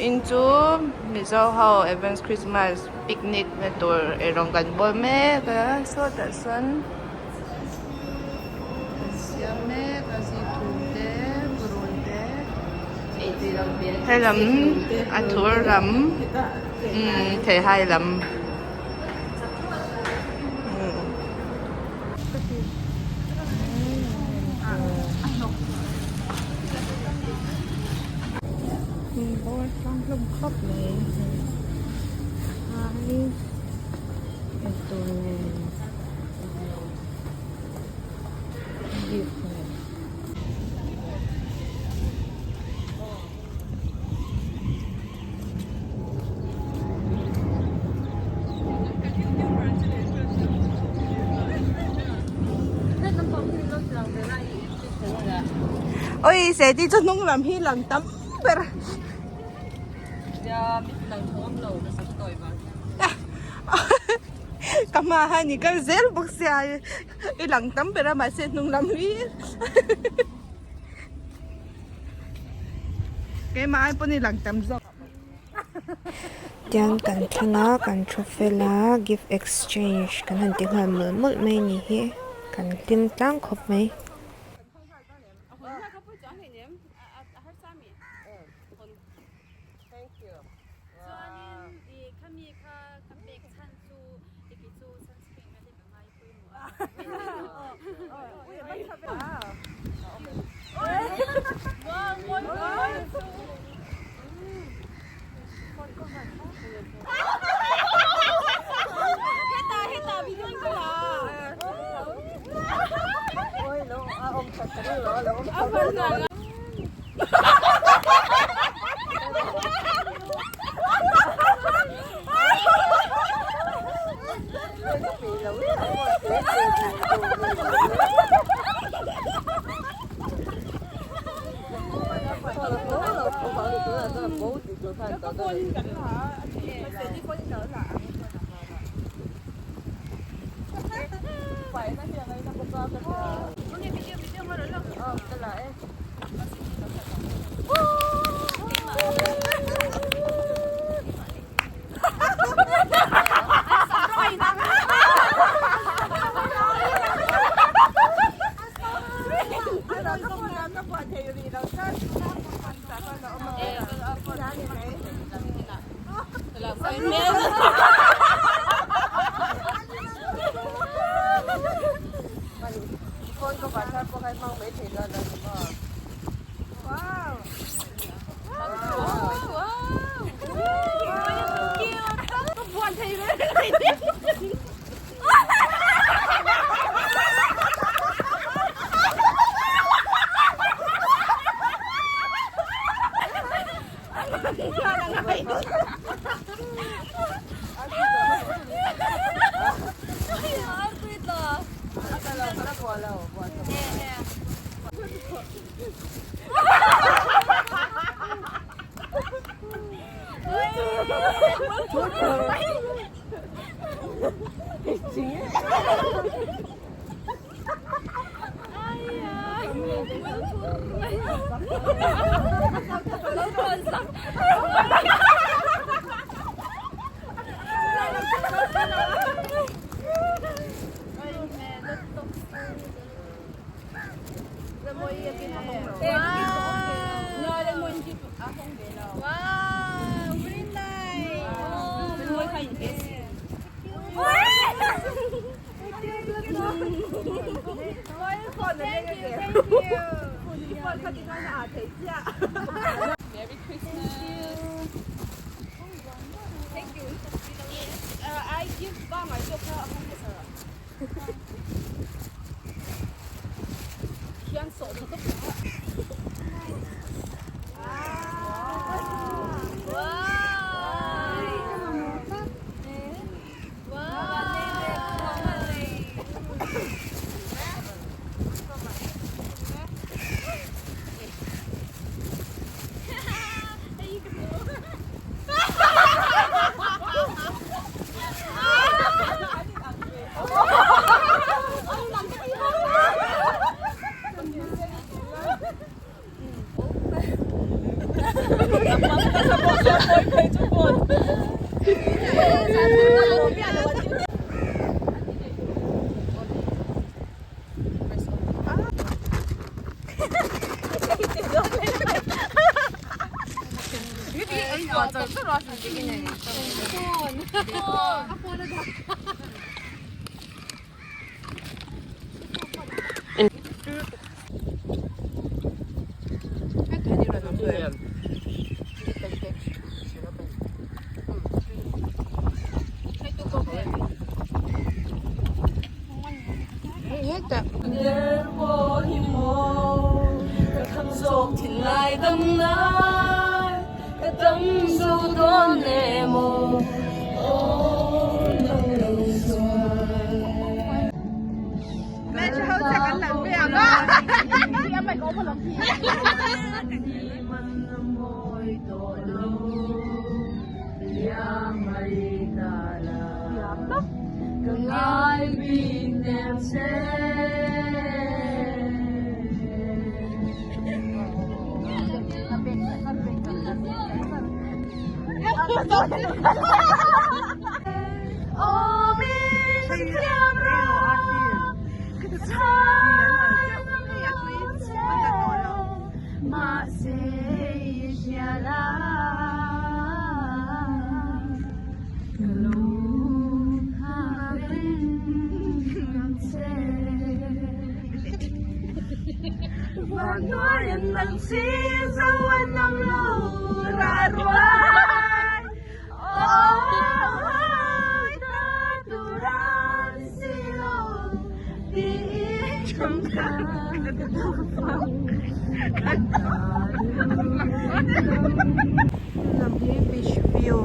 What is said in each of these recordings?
into Mizo Hall Events Christmas picnic na tour erong kan bolme ka so tason siame kasi tunde burunde helam atur lam te hai lam Bawat lang lubkap eh. Ay, ito na. Gift na. Ôi, sẽ đi cho nông làm hi lần tắm per. Kamahan ni kan zel bok sia ilang tam pera maset nung lamwi. Kay maay po nilang tam zo. Diyan kan thanga kan chofela gift exchange kan hanting hamul mul mai ni hi kan tim tang khop mai. Merry Christmas. Thank you. I give Bang I took her home with her. Kian so to the Lovely beach view.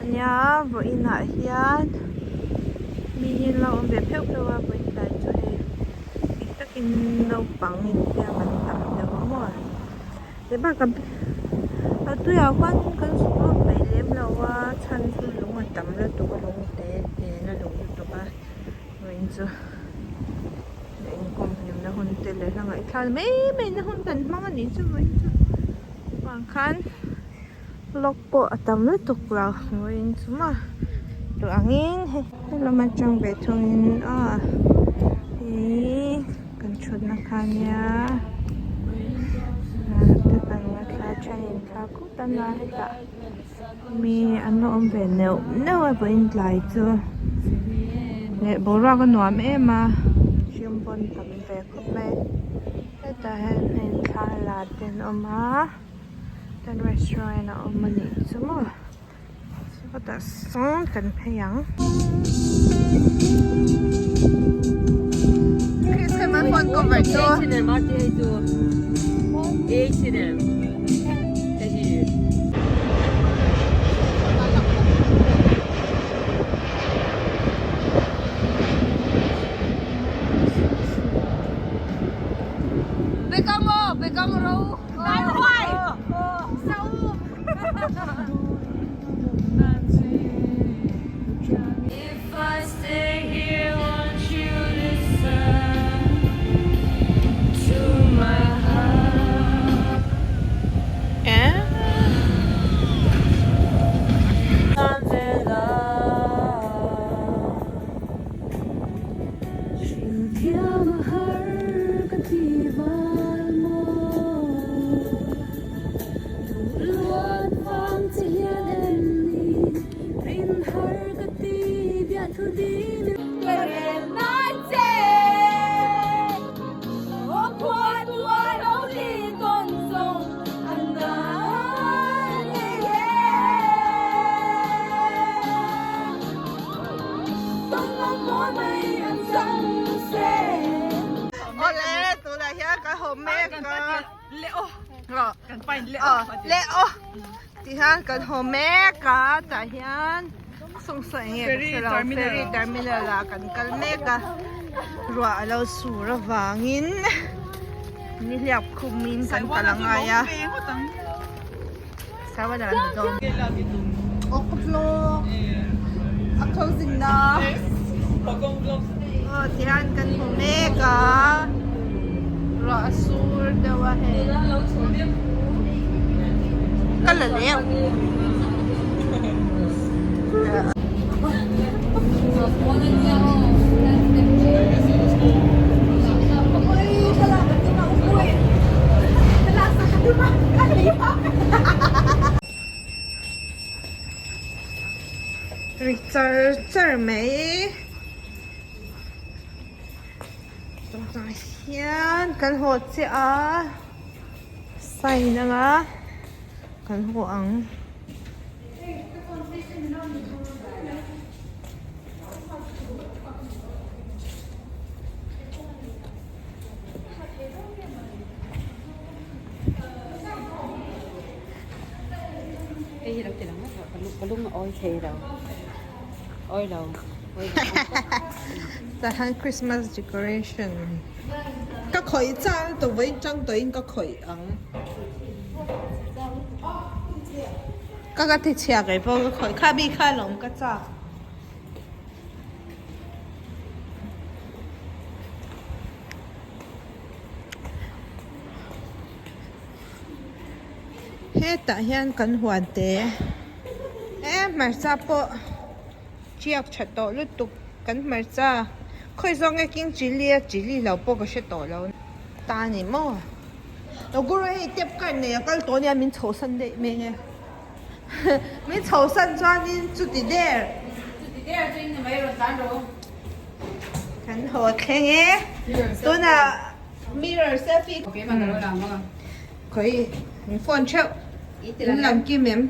Anya, bo ina hiyan. Mihin lang ang bepek dawa bo ina ito eh. Itakin daw pangin kaya mantam daw mo. Diba kabi? Ito yawan kan suko bailem lawa chan su lung tam la tu ka lung te na lung ito ka. Ngayon so. Kung yung nahon tele lang ay kala may nahon tan mga nito ngayon so. Kan lok po atam lu tukla ngayon semua tu angin kalau macam betongin kan chod na kanya tekan ngatla chanin kaku tanah ta mi ano om benel no apa in lai tu ne bora kan nuam ema siumpon tam be ko me ta hen kala den oma dan restaurant na umani semua. So that's song kan payang. Chris kan man phone cover to. H&M mati itu. H&M. Jadi. Bekang raw. If I stay here, won't you listen to my heart? Leo tihan kan home ka tahian song sai nge sa ferry terminal la kan kalme ka ruwa alaw sura wangin niliap kumin kan kalangaya sawa na dong oklo closing na tihan kan home ka ruwa sur dawa he kalaleo 这儿没ตรงyan kan ho che a sai na nga kan ho ang cái đâu thì lắm á có lúc mà ôi thề đâu ôi đâu the hand Christmas decoration 個佢揸到位爭隊應該佢個鐵車嘅波個佢卡比卡龍個揸แต่เห็นกันหัวเตะมาจับปะเจียกชัดโตลุตุกันมาจ้าเคยส่งให้กินจิลี่เราปก็ชัดโตแล้วตานี่มั่วเราก็เลยเจ็บกันเนี่ยก็ตัวนี้มันโฉสันเด็กมั้งมันโฉสันจ้านี่จุดเดียวกันหัวแข็งตัวน่ะ mirror selfie 可以你放手你兩件面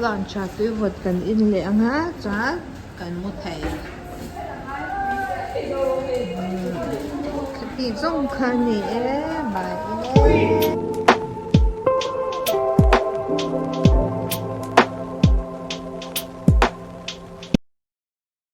หลังจากที่วัดกันอินเลี้ยงฮะจ้ากันมุดไทยคดีส่งคันนี้บาย